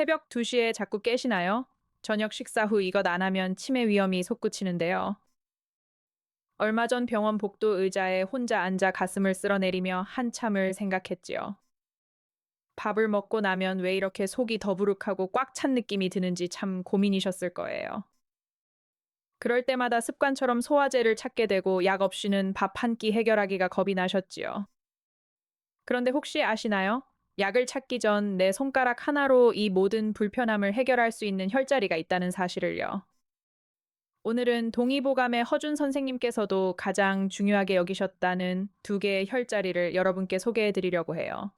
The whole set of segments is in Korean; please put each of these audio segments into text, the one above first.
새벽 2시에 자꾸 깨시나요? 저녁 식사 후 이것 안 하면 치매 위험이 솟구치는데요. 얼마 전 병원 복도 의자에 혼자 앉아 가슴을 쓸어내리며 한참을 생각했지요. 밥을 먹고 나면 왜 이렇게 속이 더부룩하고 꽉 찬 느낌이 드는지 참 고민이셨을 거예요. 그럴 때마다 습관처럼 소화제를 찾게 되고 약 없이는 밥 한 끼 해결하기가 겁이 나셨지요. 그런데 혹시 아시나요? 약을 찾기 전 내 손가락 하나로 이 모든 불편함을 해결할 수 있는 혈자리가 있다는 사실을요. 오늘은 동의보감의 허준 선생님께서도 가장 중요하게 여기셨다는 두 개의 혈자리를 여러분께 소개해 드리려고 해요.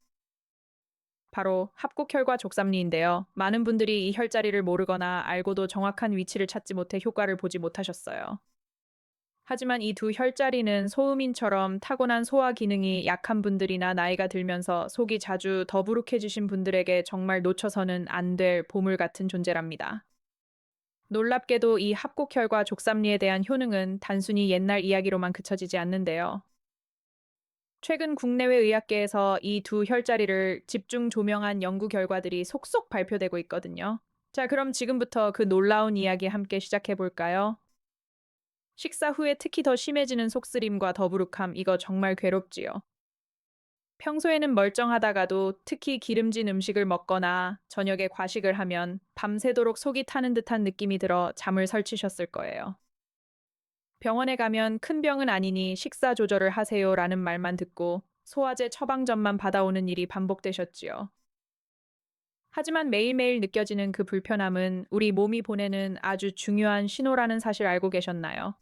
바로 합곡혈과 족삼리인데요. 많은 분들이 이 혈자리를 모르거나 알고도 정확한 위치를 찾지 못해 효과를 보지 못하셨어요. 하지만 이 두 혈자리는 소음인처럼 타고난 소화 기능이 약한 분들이나 나이가 들면서 속이 자주 더부룩해지신 분들에게 정말 놓쳐서는 안 될 보물 같은 존재랍니다. 놀랍게도 이 합곡혈과 족삼리에 대한 효능은 단순히 옛날 이야기로만 그쳐지지 않는데요. 최근 국내외 의학계에서 이 두 혈자리를 집중 조명한 연구 결과들이 속속 발표되고 있거든요. 자, 그럼 지금부터 그 놀라운 이야기 함께 시작해 볼까요? 식사 후에 특히 더 심해지는 속쓰림과 더부룩함, 이거 정말 괴롭지요. 평소에는 멀쩡하다가도 특히 기름진 음식을 먹거나 저녁에 과식을 하면 밤새도록 속이 타는 듯한 느낌이 들어 잠을 설치셨을 거예요. 병원에 가면 큰 병은 아니니 식사 조절을 하세요라는 말만 듣고 소화제 처방전만 받아오는 일이 반복되셨지요. 하지만 매일매일 느껴지는 그 불편함은 우리 몸이 보내는 아주 중요한 신호라는 사실 알고 계셨나요?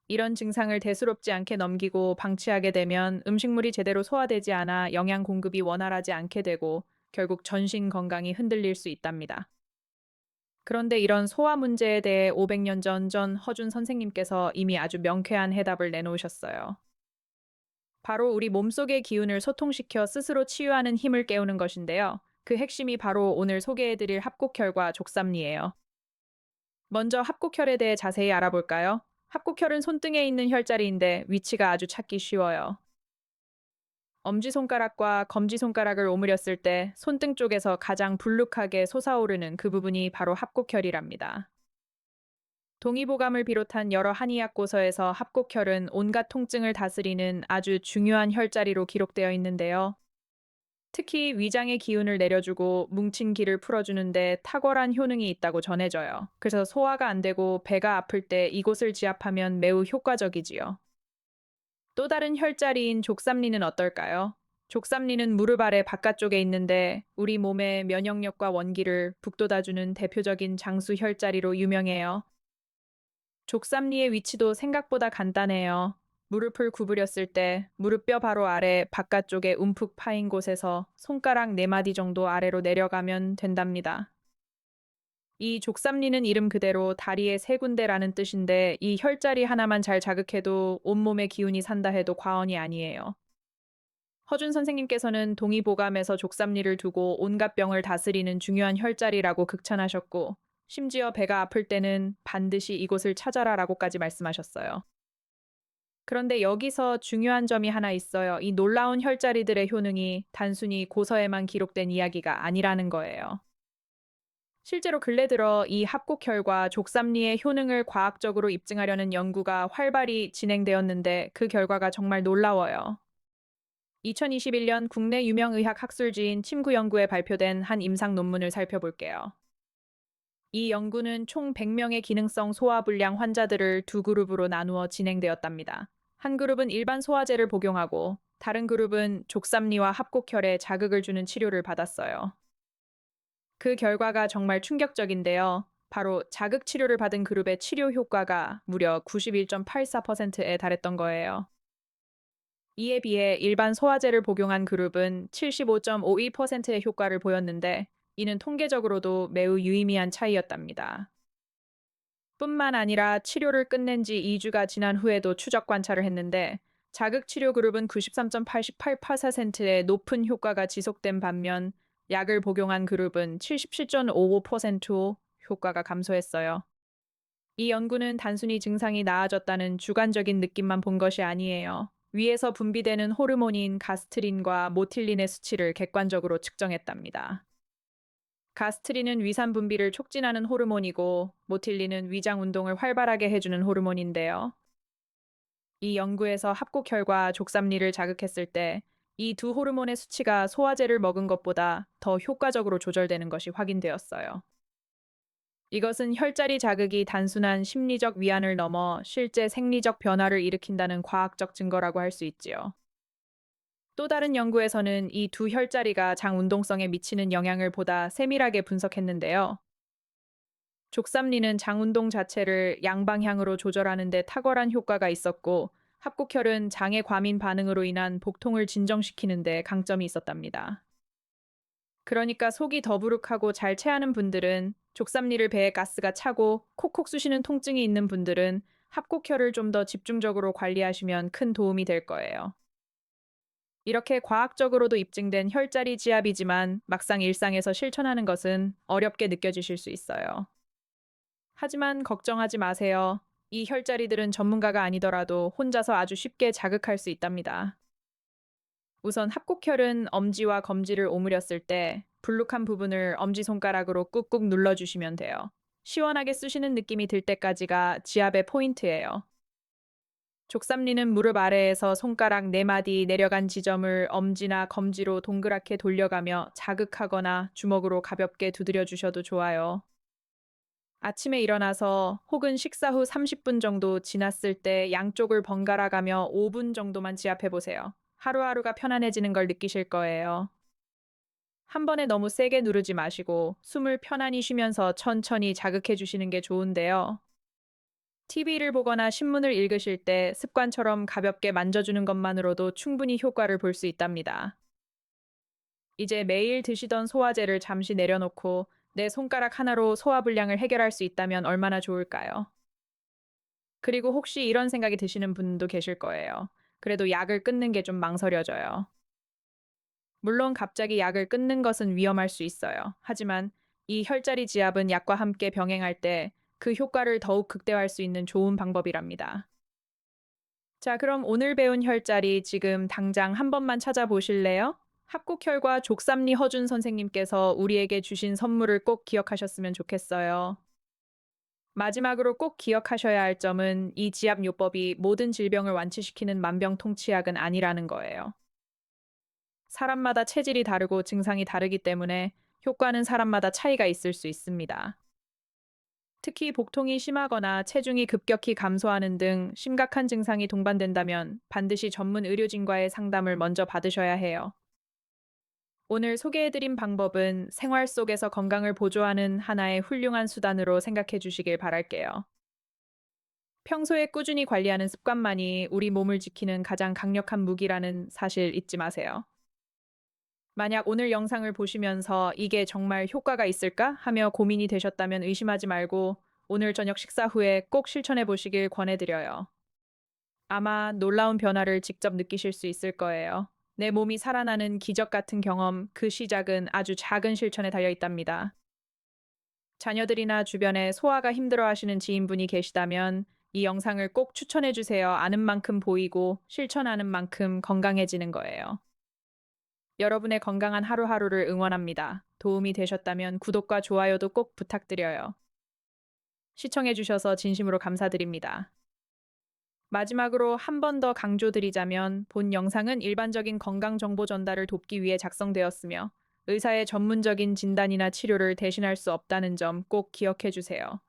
이런 증상을 대수롭지 않게 넘기고 방치하게 되면 음식물이 제대로 소화되지 않아 영양 공급이 원활하지 않게 되고 결국 전신 건강이 흔들릴 수 있답니다. 그런데 이런 소화 문제에 대해 500년 전 허준 선생님께서 이미 아주 명쾌한 해답을 내놓으셨어요. 바로 우리 몸속의 기운을 소통시켜 스스로 치유하는 힘을 깨우는 것인데요. 그 핵심이 바로 오늘 소개해드릴 합곡혈과 족삼리예요. 먼저 합곡혈에 대해 자세히 알아볼까요? 합곡혈은 손등에 있는 혈자리인데 위치가 아주 찾기 쉬워요. 엄지손가락과 검지손가락을 오므렸을 때 손등 쪽에서 가장 불룩하게 솟아오르는 그 부분이 바로 합곡혈이랍니다. 동의보감을 비롯한 여러 한의학 고서에서 합곡혈은 온갖 통증을 다스리는 아주 중요한 혈자리로 기록되어 있는데요. 특히 위장의 기운을 내려주고 뭉친 기를 풀어주는데 탁월한 효능이 있다고 전해져요. 그래서 소화가 안 되고 배가 아플 때 이곳을 지압하면 매우 효과적이지요. 또 다른 혈자리인 족삼리는 어떨까요? 족삼리는 무릎 아래 바깥쪽에 있는데 우리 몸의 면역력과 원기를 북돋아주는 대표적인 장수 혈자리로 유명해요. 족삼리의 위치도 생각보다 간단해요. 무릎을 구부렸을 때 무릎뼈 바로 아래 바깥쪽에 움푹 파인 곳에서 손가락 4마디 정도 아래로 내려가면 된답니다. 이 족삼리는 이름 그대로 다리의 세 군데라는 뜻인데 이 혈자리 하나만 잘 자극해도 온몸의 기운이 산다 해도 과언이 아니에요. 허준 선생님께서는 동의보감에서 족삼리를 두고 온갖 병을 다스리는 중요한 혈자리라고 극찬하셨고, 심지어 배가 아플 때는 반드시 이곳을 찾아라라고까지 말씀하셨어요. 그런데 여기서 중요한 점이 하나 있어요. 이 놀라운 혈자리들의 효능이 단순히 고서에만 기록된 이야기가 아니라는 거예요. 실제로 근래 들어 이 합곡혈과 족삼리의 효능을 과학적으로 입증하려는 연구가 활발히 진행되었는데 그 결과가 정말 놀라워요. 2021년 국내 유명 의학 학술지인 침구 연구에 발표된 한 임상 논문을 살펴볼게요. 이 연구는 총 100명의 기능성 소화불량 환자들을 두 그룹으로 나누어 진행되었답니다. 한 그룹은 일반 소화제를 복용하고 다른 그룹은 족삼리와 합곡혈에 자극을 주는 치료를 받았어요. 그 결과가 정말 충격적인데요. 바로 자극 치료를 받은 그룹의 치료 효과가 무려 91.84%에 달했던 거예요. 이에 비해 일반 소화제를 복용한 그룹은 75.52%의 효과를 보였는데 이는 통계적으로도 매우 유의미한 차이였답니다. 뿐만 아니라 치료를 끝낸 지 2주가 지난 후에도 추적 관찰을 했는데 자극 치료 그룹은 93.88%의 높은 효과가 지속된 반면 약을 복용한 그룹은 77.55% 효과가 감소했어요. 이 연구는 단순히 증상이 나아졌다는 주관적인 느낌만 본 것이 아니에요. 위에서 분비되는 호르몬인 가스트린과 모틸린의 수치를 객관적으로 측정했답니다. 가스트린은 위산 분비를 촉진하는 호르몬이고 모틸린은 위장 운동을 활발하게 해주는 호르몬인데요. 이 연구에서 합곡혈과 족삼리를 자극했을 때 이 두 호르몬의 수치가 소화제를 먹은 것보다 더 효과적으로 조절되는 것이 확인되었어요. 이것은 혈자리 자극이 단순한 심리적 위안을 넘어 실제 생리적 변화를 일으킨다는 과학적 증거라고 할 수 있지요. 또 다른 연구에서는 이 두 혈자리가 장 운동성에 미치는 영향을 보다 세밀하게 분석했는데요. 족삼리는 장 운동 자체를 양방향으로 조절하는 데 탁월한 효과가 있었고, 합곡혈은 장의 과민 반응으로 인한 복통을 진정시키는 데 강점이 있었답니다. 그러니까 속이 더부룩하고 잘 체하는 분들은 족삼리를 배에 가스가 차고 콕콕 쑤시는 통증이 있는 분들은 합곡혈을 좀 더 집중적으로 관리하시면 큰 도움이 될 거예요. 이렇게 과학적으로도 입증된 혈자리 지압이지만 막상 일상에서 실천하는 것은 어렵게 느껴지실 수 있어요. 하지만 걱정하지 마세요. 이 혈자리들은 전문가가 아니더라도 혼자서 아주 쉽게 자극할 수 있답니다. 우선 합곡혈은 엄지와 검지를 오므렸을 때 불룩한 부분을 엄지손가락으로 꾹꾹 눌러주시면 돼요. 시원하게 쑤시는 느낌이 들 때까지가 지압의 포인트예요. 족삼리는 무릎 아래에서 손가락 4마디 내려간 지점을 엄지나 검지로 동그랗게 돌려가며 자극하거나 주먹으로 가볍게 두드려 주셔도 좋아요. 아침에 일어나서 혹은 식사 후 30분 정도 지났을 때 양쪽을 번갈아 가며 5분 정도만 지압해 보세요. 하루하루가 편안해지는 걸 느끼실 거예요. 한 번에 너무 세게 누르지 마시고 숨을 편안히 쉬면서 천천히 자극해 주시는 게 좋은데요. TV를 보거나 신문을 읽으실 때 습관처럼 가볍게 만져주는 것만으로도 충분히 효과를 볼 수 있답니다. 이제 매일 드시던 소화제를 잠시 내려놓고 내 손가락 하나로 소화불량을 해결할 수 있다면 얼마나 좋을까요? 그리고 혹시 이런 생각이 드시는 분도 계실 거예요. 그래도 약을 끊는 게 좀 망설여져요. 물론 갑자기 약을 끊는 것은 위험할 수 있어요. 하지만 이 혈자리 지압은 약과 함께 병행할 때 그 효과를 더욱 극대화할 수 있는 좋은 방법이랍니다. 자, 그럼 오늘 배운 혈자리 지금 당장 한 번만 찾아보실래요? 합곡혈과 족삼리 허준 선생님께서 우리에게 주신 선물을 꼭 기억하셨으면 좋겠어요. 마지막으로 꼭 기억하셔야 할 점은 이 지압요법이 모든 질병을 완치시키는 만병통치약은 아니라는 거예요. 사람마다 체질이 다르고 증상이 다르기 때문에 효과는 사람마다 차이가 있을 수 있습니다. 특히 복통이 심하거나 체중이 급격히 감소하는 등 심각한 증상이 동반된다면 반드시 전문 의료진과의 상담을 먼저 받으셔야 해요. 오늘 소개해드린 방법은 생활 속에서 건강을 보조하는 하나의 훌륭한 수단으로 생각해 주시길 바랄게요. 평소에 꾸준히 관리하는 습관만이 우리 몸을 지키는 가장 강력한 무기라는 사실 잊지 마세요. 만약 오늘 영상을 보시면서 이게 정말 효과가 있을까 하며 고민이 되셨다면 의심하지 말고 오늘 저녁 식사 후에 꼭 실천해 보시길 권해드려요. 아마 놀라운 변화를 직접 느끼실 수 있을 거예요. 내 몸이 살아나는 기적 같은 경험, 그 시작은 아주 작은 실천에 달려 있답니다. 자녀들이나 주변에 소화가 힘들어 하시는 지인분이 계시다면 이 영상을 꼭 추천해 주세요. 아는 만큼 보이고 실천하는 만큼 건강해지는 거예요. 여러분의 건강한 하루하루를 응원합니다. 도움이 되셨다면 구독과 좋아요도 꼭 부탁드려요. 시청해 주셔서 진심으로 감사드립니다. 마지막으로 한 번 더 강조드리자면 본 영상은 일반적인 건강 정보 전달을 돕기 위해 작성되었으며 의사의 전문적인 진단이나 치료를 대신할 수 없다는 점 꼭 기억해 주세요.